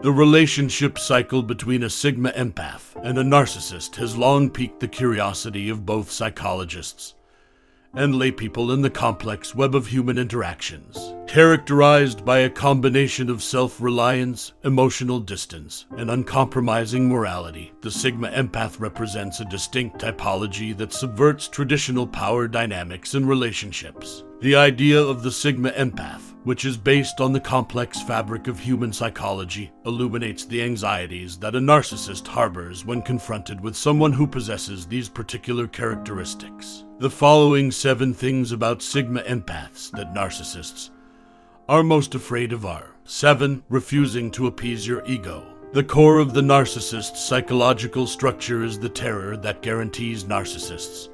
The relationship cycle between a Sigma Empath and a Narcissist has long piqued the curiosity of both psychologists and laypeople in the complex web of human interactions. Characterized by a combination of self-reliance, emotional distance, and uncompromising morality, the Sigma Empath represents a distinct typology that subverts traditional power dynamics in relationships. The idea of the Sigma Empath, which is based on the complex fabric of human psychology, illuminates the anxieties that a narcissist harbors when confronted with someone who possesses these particular characteristics. The following 7 things about Sigma Empaths that narcissists are most afraid of are: 7. Refusing to appease your ego. The core of the narcissist's psychological structure is the terror that guarantees narcissists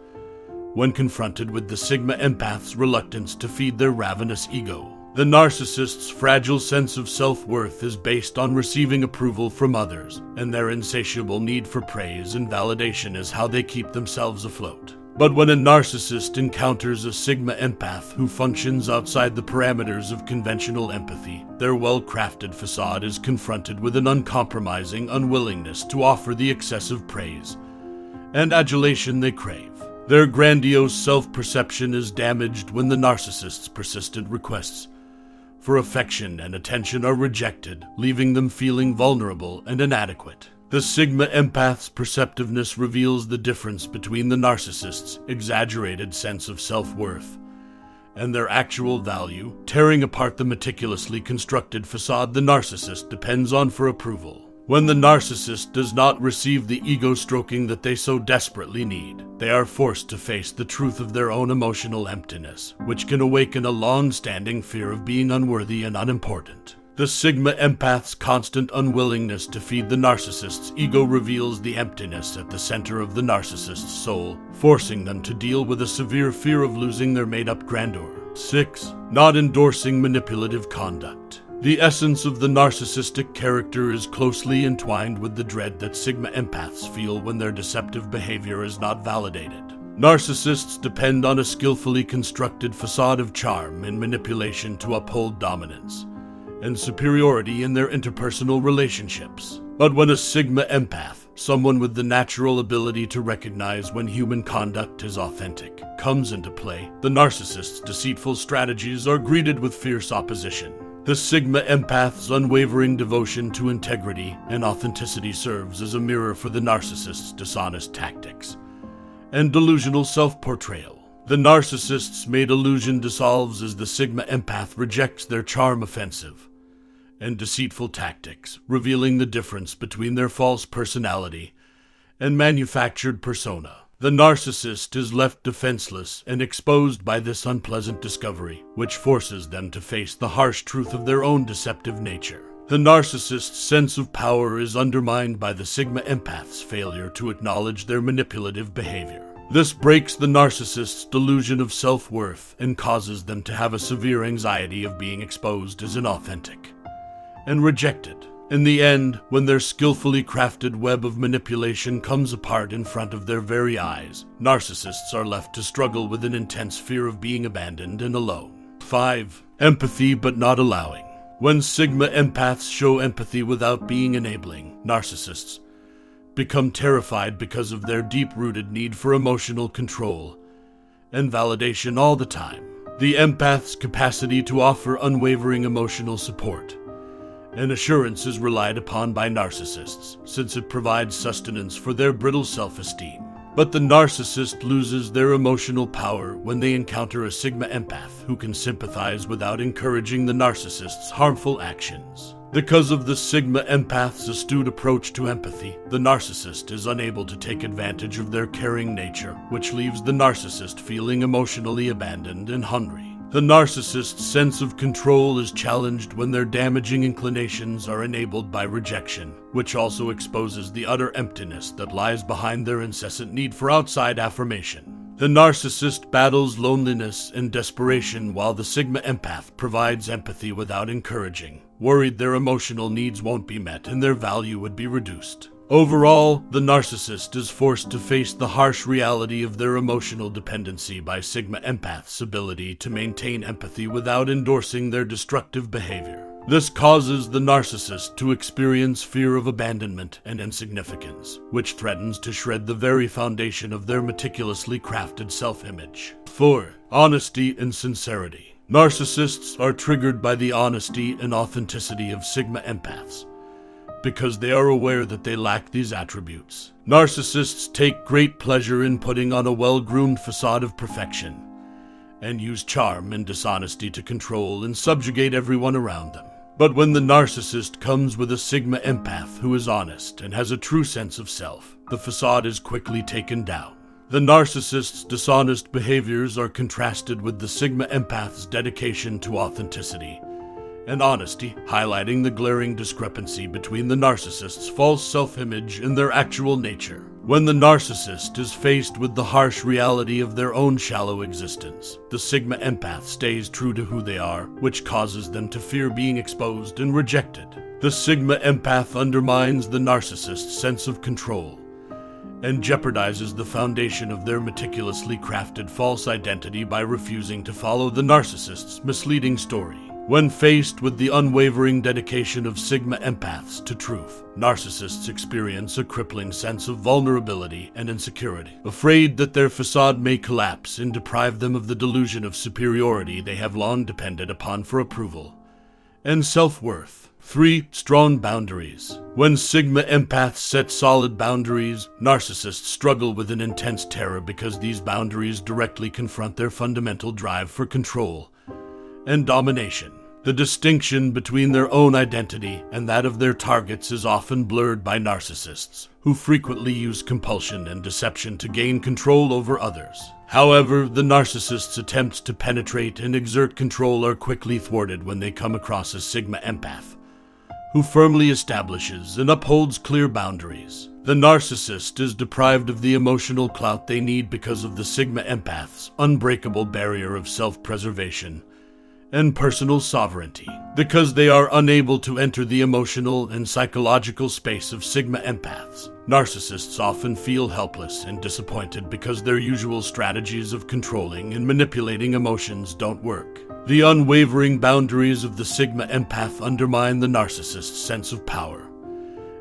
when confronted with the Sigma Empath's reluctance to feed their ravenous ego. The narcissist's fragile sense of self-worth is based on receiving approval from others, and their insatiable need for praise and validation is how they keep themselves afloat. But when a narcissist encounters a Sigma Empath who functions outside the parameters of conventional empathy, their well-crafted facade is confronted with an uncompromising unwillingness to offer the excessive praise and adulation they crave. Their grandiose self-perception is damaged when the narcissist's persistent requests for affection and attention are rejected, leaving them feeling vulnerable and inadequate. The Sigma Empath's perceptiveness reveals the difference between the narcissist's exaggerated sense of self-worth and their actual value, tearing apart the meticulously constructed facade the narcissist depends on for approval. When the narcissist does not receive the ego-stroking that they so desperately need, they are forced to face the truth of their own emotional emptiness, which can awaken a long-standing fear of being unworthy and unimportant. The Sigma Empath's constant unwillingness to feed the narcissist's ego reveals the emptiness at the center of the narcissist's soul, forcing them to deal with a severe fear of losing their made-up grandeur. 6. Not endorsing manipulative conduct. The essence of the narcissistic character is closely entwined with the dread that Sigma Empaths feel when their deceptive behavior is not validated. Narcissists depend on a skillfully constructed facade of charm and manipulation to uphold dominance and superiority in their interpersonal relationships. But when a Sigma Empath, someone with the natural ability to recognize when human conduct is authentic, comes into play, the narcissist's deceitful strategies are greeted with fierce opposition. The Sigma Empath's unwavering devotion to integrity and authenticity serves as a mirror for the narcissist's dishonest tactics and delusional self-portrayal. The narcissist's made illusion dissolves as the Sigma Empath rejects their charm offensive and deceitful tactics, revealing the difference between their false personality and manufactured persona. The narcissist is left defenseless and exposed by this unpleasant discovery, which forces them to face the harsh truth of their own deceptive nature. The narcissist's sense of power is undermined by the Sigma Empath's failure to acknowledge their manipulative behavior. This breaks the narcissist's delusion of self-worth and causes them to have a severe anxiety of being exposed as inauthentic and rejected. In the end, when their skillfully crafted web of manipulation comes apart in front of their very eyes, narcissists are left to struggle with an intense fear of being abandoned and alone. 5. Empathy but not allowing. When Sigma Empaths show empathy without being enabling, narcissists become terrified because of their deep-rooted need for emotional control and validation all the time. The empath's capacity to offer unwavering emotional support and assurance is relied upon by narcissists, since it provides sustenance for their brittle self-esteem. But the narcissist loses their emotional power when they encounter a Sigma Empath who can sympathize without encouraging the narcissist's harmful actions. Because of the Sigma Empath's astute approach to empathy, the narcissist is unable to take advantage of their caring nature, which leaves the narcissist feeling emotionally abandoned and hungry. The narcissist's sense of control is challenged when their damaging inclinations are enabled by rejection, which also exposes the utter emptiness that lies behind their incessant need for outside affirmation. The narcissist battles loneliness and desperation while the Sigma Empath provides empathy without encouraging, worried their emotional needs won't be met and their value would be reduced. Overall, the narcissist is forced to face the harsh reality of their emotional dependency by Sigma Empath's ability to maintain empathy without endorsing their destructive behavior. This causes the narcissist to experience fear of abandonment and insignificance, which threatens to shred the very foundation of their meticulously crafted self-image. 4. Honesty and sincerity. Narcissists are triggered by the honesty and authenticity of Sigma Empaths, because they are aware that they lack these attributes. Narcissists take great pleasure in putting on a well-groomed facade of perfection, and use charm and dishonesty to control and subjugate everyone around them. But when the narcissist comes with a Sigma Empath who is honest and has a true sense of self, the facade is quickly taken down. The narcissist's dishonest behaviors are contrasted with the Sigma Empath's dedication to authenticity and honesty, highlighting the glaring discrepancy between the narcissist's false self-image and their actual nature. When the narcissist is faced with the harsh reality of their own shallow existence, the Sigma Empath stays true to who they are, which causes them to fear being exposed and rejected. The Sigma Empath undermines the narcissist's sense of control and jeopardizes the foundation of their meticulously crafted false identity by refusing to follow the narcissist's misleading story. When faced with the unwavering dedication of Sigma Empaths to truth, narcissists experience a crippling sense of vulnerability and insecurity, afraid that their facade may collapse and deprive them of the delusion of superiority they have long depended upon for approval and self-worth. 3. Strong boundaries. When Sigma Empaths set solid boundaries, narcissists struggle with an intense terror because these boundaries directly confront their fundamental drive for control and domination. The distinction between their own identity and that of their targets is often blurred by narcissists, who frequently use compulsion and deception to gain control over others. However, the narcissist's attempts to penetrate and exert control are quickly thwarted when they come across a Sigma Empath, who firmly establishes and upholds clear boundaries. The narcissist is deprived of the emotional clout they need because of the Sigma Empath's unbreakable barrier of self-preservation and personal sovereignty. Because they are unable to enter the emotional and psychological space of Sigma Empaths, narcissists often feel helpless and disappointed because their usual strategies of controlling and manipulating emotions don't work. The unwavering boundaries of the Sigma Empath undermine the narcissist's sense of power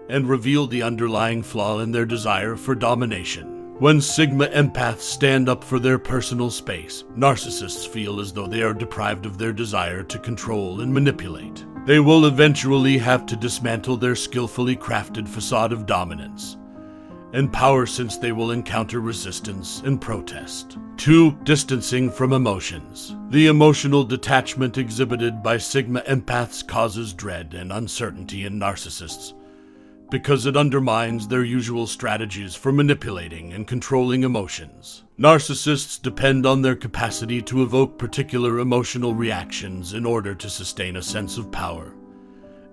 and reveal the underlying flaw in their desire for domination. When Sigma Empaths stand up for their personal space, narcissists feel as though they are deprived of their desire to control and manipulate. They will eventually have to dismantle their skillfully crafted facade of dominance and power, since they will encounter resistance and protest. 2. Distancing from emotions. The emotional detachment exhibited by Sigma Empaths causes dread and uncertainty in narcissists, because it undermines their usual strategies for manipulating and controlling emotions. Narcissists depend on their capacity to evoke particular emotional reactions in order to sustain a sense of power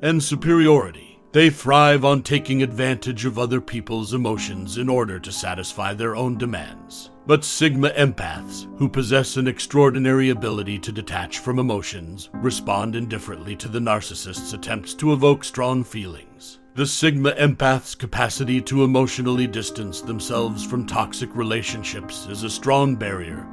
and superiority. They thrive on taking advantage of other people's emotions in order to satisfy their own demands. But Sigma Empaths, who possess an extraordinary ability to detach from emotions, respond indifferently to the narcissist's attempts to evoke strong feelings. The Sigma Empath's capacity to emotionally distance themselves from toxic relationships is a strong barrier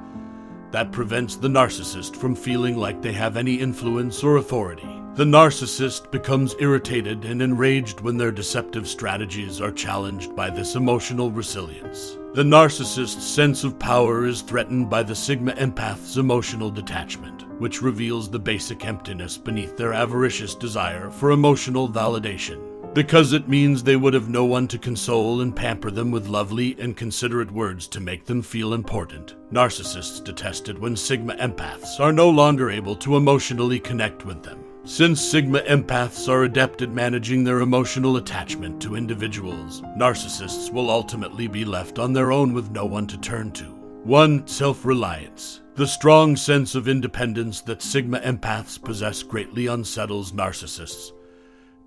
that prevents the narcissist from feeling like they have any influence or authority. The narcissist becomes irritated and enraged when their deceptive strategies are challenged by this emotional resilience. The narcissist's sense of power is threatened by the Sigma Empath's emotional detachment, which reveals the basic emptiness beneath their avaricious desire for emotional validation. Because it means they would have no one to console and pamper them with lovely and considerate words to make them feel important. Narcissists detest it when Sigma Empaths are no longer able to emotionally connect with them. Since Sigma Empaths are adept at managing their emotional attachment to individuals, narcissists will ultimately be left on their own with no one to turn to. 1. Self-reliance. The strong sense of independence that Sigma Empaths possess greatly unsettles narcissists,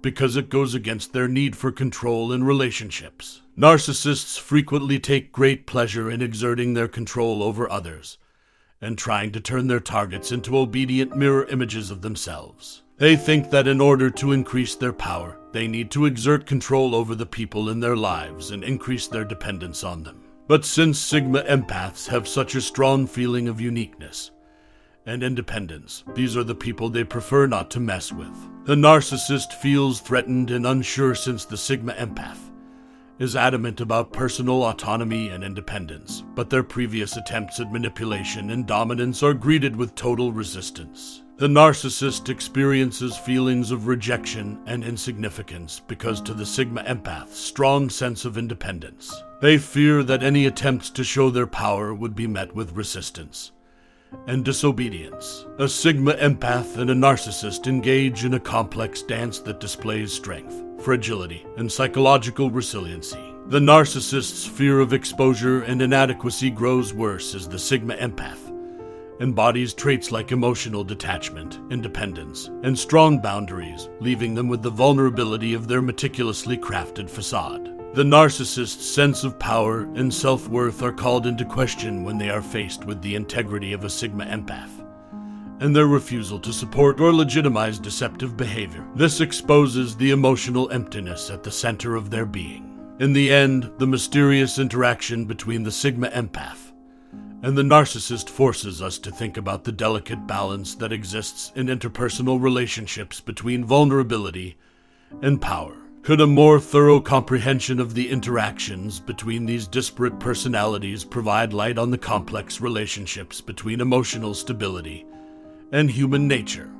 because it goes against their need for control in relationships. Narcissists frequently take great pleasure in exerting their control over others and trying to turn their targets into obedient mirror images of themselves. They think that in order to increase their power, they need to exert control over the people in their lives and increase their dependence on them. But since Sigma Empaths have such a strong feeling of uniqueness and independence. These are the people they prefer not to mess with. The narcissist feels threatened and unsure since the Sigma Empath is adamant about personal autonomy and independence, but their previous attempts at manipulation and dominance are greeted with total resistance. The narcissist experiences feelings of rejection and insignificance because to the Sigma Empath's strong sense of independence, they fear that any attempts to show their power would be met with resistance and disobedience. A Sigma Empath and a narcissist engage in a complex dance that displays strength, fragility, and psychological resiliency. The narcissist's fear of exposure and inadequacy grows worse as the Sigma Empath embodies traits like emotional detachment, independence, and strong boundaries, leaving them with the vulnerability of their meticulously crafted facade. The narcissist's sense of power and self-worth are called into question when they are faced with the integrity of a Sigma Empath and their refusal to support or legitimize deceptive behavior. This exposes the emotional emptiness at the center of their being. In the end, the mysterious interaction between the Sigma Empath and the narcissist forces us to think about the delicate balance that exists in interpersonal relationships between vulnerability and power. Could a more thorough comprehension of the interactions between these disparate personalities provide light on the complex relationships between emotional stability and human nature?